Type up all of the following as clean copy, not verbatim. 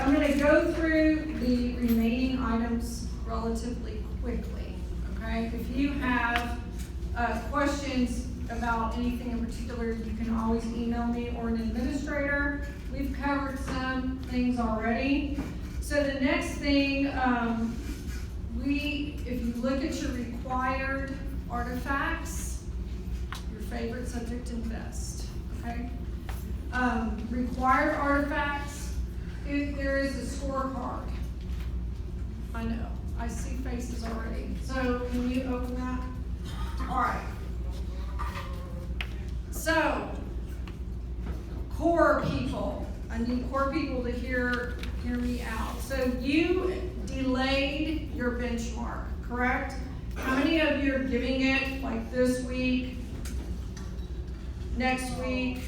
I'm going to go through the remaining items relatively quickly, okay? If you have questions about anything in particular, you can always email me or an administrator. We've covered some things already. So the next thing, if you look at your required artifacts, your favorite subject and best, okay? Required artifacts, if there is a scorecard. I know, I see faces already. So can you open that? All right. So, core people. I need core people to hear me out. So you delayed your benchmark, correct? How many of you are giving it like this week, next week?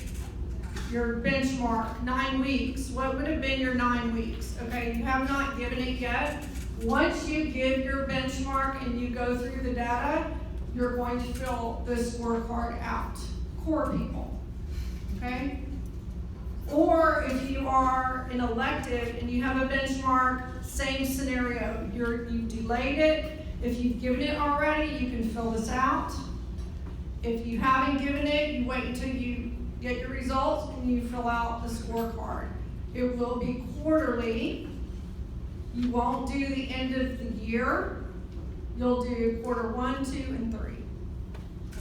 Your benchmark, 9 weeks. What would have been your 9 weeks? Okay, you have not given it yet. Once you give your benchmark and you go through the data, you're going to fill the scorecard out. Core people, okay? Or if you are an elective and you have a benchmark, same scenario. You delayed it. If you've given it already, you can fill this out. If you haven't given it, you wait until you get your results and you fill out the scorecard. It will be quarterly. You won't do the end of the year. You'll do quarter 1, 2, and 3.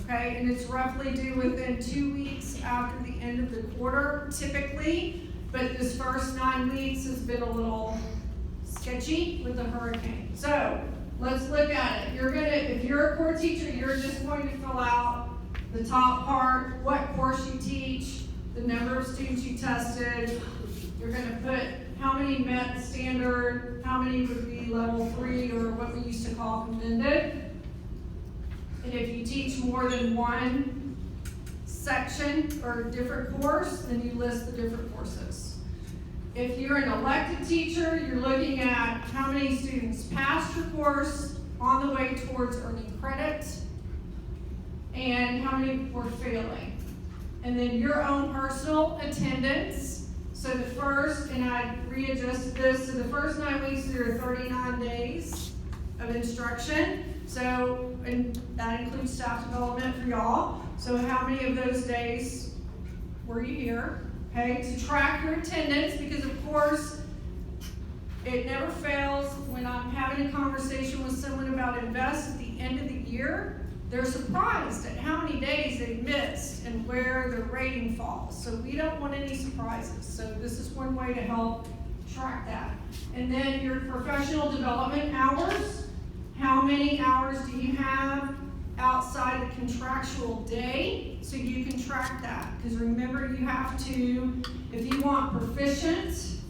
Okay, and it's roughly due within 2 weeks after the end of the quarter, typically, but this first 9 weeks has been a little sketchy with the hurricane. So, let's look at it. If you're a core teacher, you're just going to fill out the top part, what course you teach, the number of students you tested. You're gonna put how many met the standard, how many would be level 3 or what we used to call commended. And if you teach more than one section or different course, then you list the different courses. If you're an elective teacher, you're looking at how many students passed your course on the way towards earning credit and how many were failing. And then your own personal attendance. So the first, and I readjusted this, so the first 9 weeks there are 39 days of instruction. So, and that includes staff development for y'all. So how many of those days were you here? Okay, to track your attendance, because of course, it never fails when I'm having a conversation with someone about Invest at the end of the year, they're surprised at how many days they've missed and where their rating falls. So we don't want any surprises. So this is one way to help track that. And then your professional development hours. How many hours do you have outside the contractual day? So you can track that. Because remember, you have to, if you want proficient,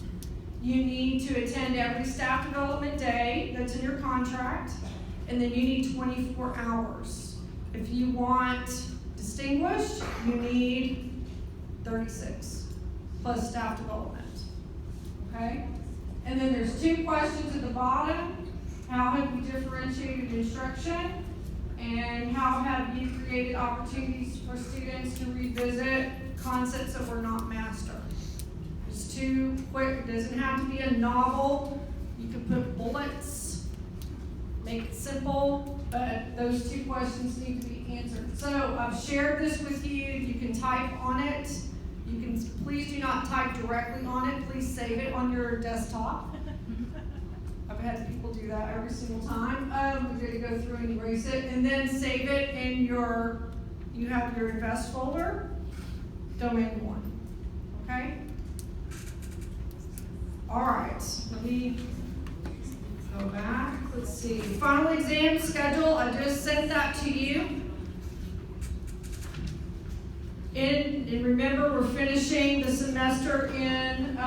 you need to attend every staff development day that's in your contract. And then you need 24 hours. If you want distinguished, you need 36 plus staff development. Okay? And then there's 2 questions at the bottom. How have you differentiated instruction? And how have you created opportunities for students to revisit concepts that were not mastered? It's 2 quick, it doesn't have to be a novel. You can put bullets, make it simple, but those 2 questions need to be answered. So I've shared this with you. You can type on it. You can, please do not type directly on it. Please save it on your desktop. I've had people do that every single time. We're going to go through and erase it, and then save it in your, you have your Invest folder, domain 1, okay? All right, let me go back. Let's see, final exam schedule, I just sent that to you. And remember, we're finishing the semester in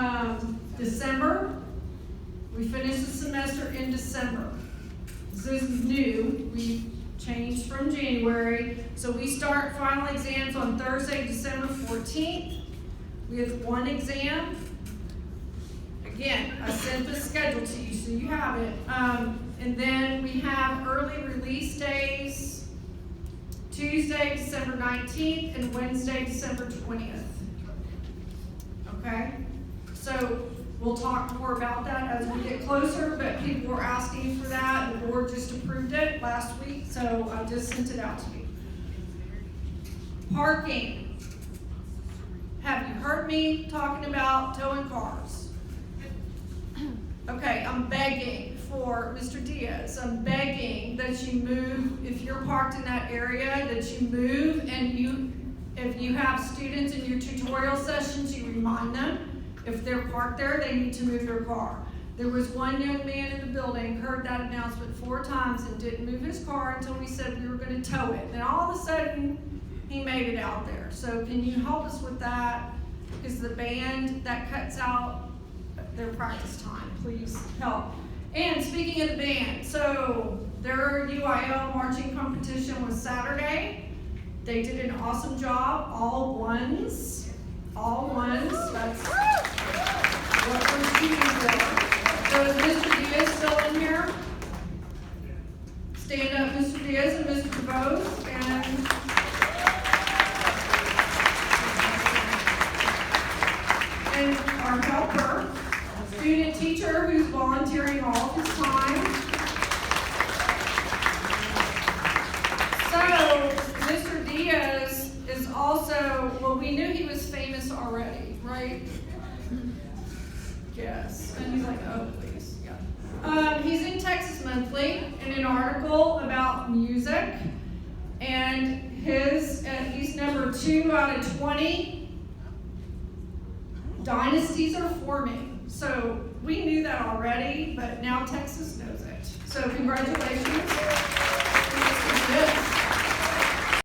December. We finished the semester in December. This is new. We changed from January. So we start final exams on Thursday, December 14th. We have 1 exam. Again, I sent the schedule to you, so you have it. And then we have early release days, Tuesday, December 19th, and Wednesday, December 20th. Okay? So We'll talk more about that as we get closer, but people were asking for that. The board just approved it last week, so I just sent it out to you. Parking. Have you heard me talking about towing cars? Okay, I'm begging for Mr. Diaz. I'm begging that you move, if you're parked in that area, that you move, and if you have students in your tutorial sessions, you remind them. If they're parked there, they need to move their car. There was one young man in the building, heard that announcement 4 times and didn't move his car until we said we were gonna tow it. Then all of a sudden, he made it out there. So can you help us with that? Because the band, that cuts out their practice time. Please help. And speaking of the band, so their UIL marching competition was Saturday. They did an awesome job, all ones. That's what we're shooting for. So is Mr. Diaz still in here? Stand up, Mr. Diaz and Mr. DeVos, and our helper, student teacher who's volunteering all of his time. So, Mr. Diaz is also, well, we knew he was famous already, right? Yes. And he's like, oh, please. Yeah. He's in Texas Monthly in an article about music, and he's number 2 out of 20 dynasties are forming. So we knew that already, but now Texas knows it. So congratulations.